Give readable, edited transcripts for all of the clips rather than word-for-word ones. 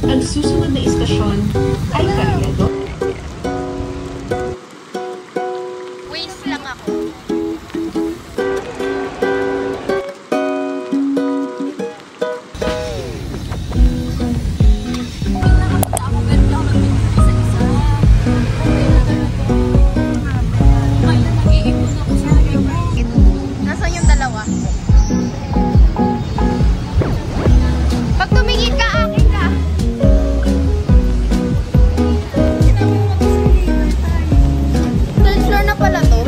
Ang susunod na istasyon ay Carriedo. Waste lang ako. Nasaan yung dalawa? Pag tumingin ka, akin ka. Third floor na pala to.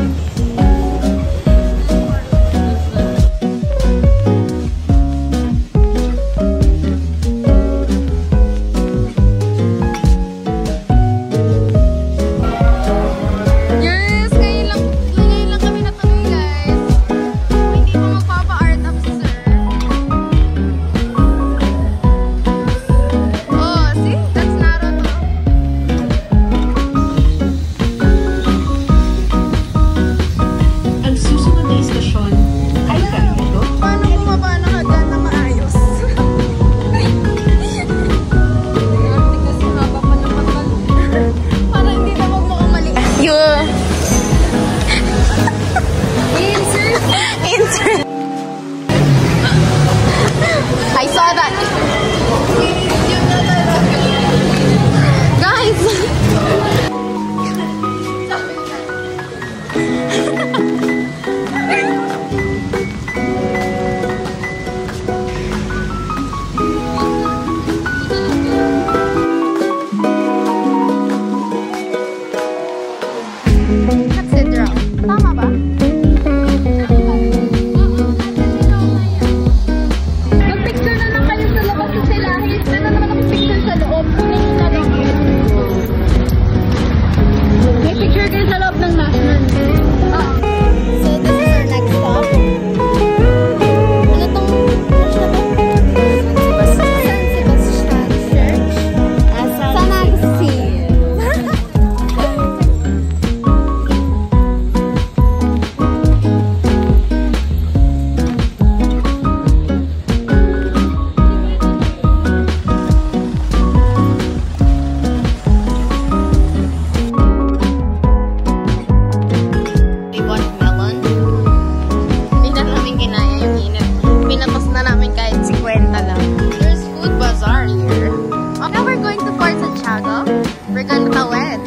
Yes! Ngayon lang kami natuloy, guys. Kung hindi pa magpapa-art up si sir. Oh, see? That's Naruto. Ang susunod na istasyon ay Carriedo. Paano bumaba na ka dyan na maayos? Kasi haba pa naman ka. Para hindi na magmukhang mali. Insert. I saw that. Guys. Cathedral. Tama ba? Mag-picture na lang kayo sa labas ng silahin. Na naman ako picture sa loob. May picture kayo sa loob ng national. So this is our next stop. Ano tong church na to? San Sebastian Church. San Agustin. We bought melon. Hindi na namin kinaya yung init. Pinatos na namin kahit 50 lang. There's food bazaar here. Now we're going to Fort Santiago. We're going to Tawed.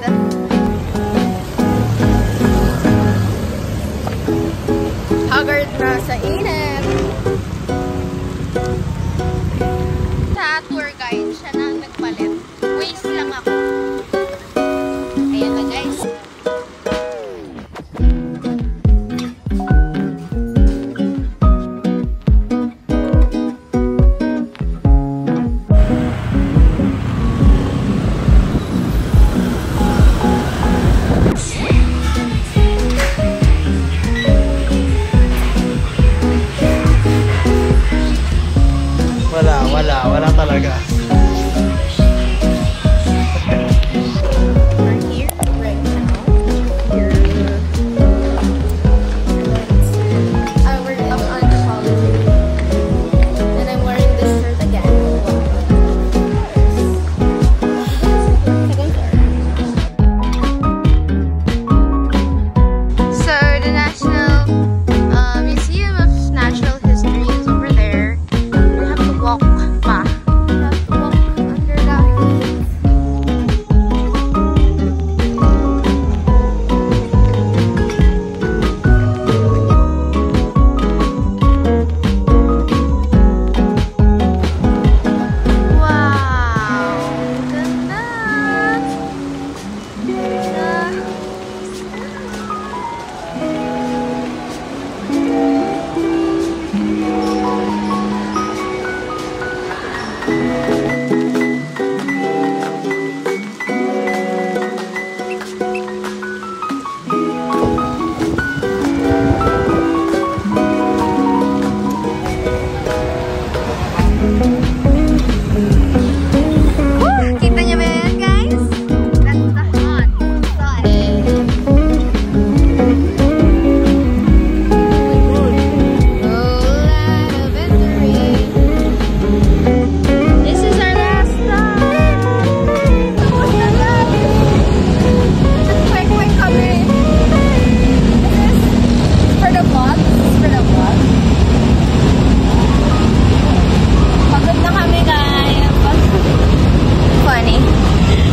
Haggard na sa init. Sa tour guide, siya na ang nagpalit. Waste lang ako. Ayan na, guys. Wala talaga.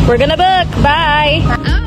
We're gonna book. Bye!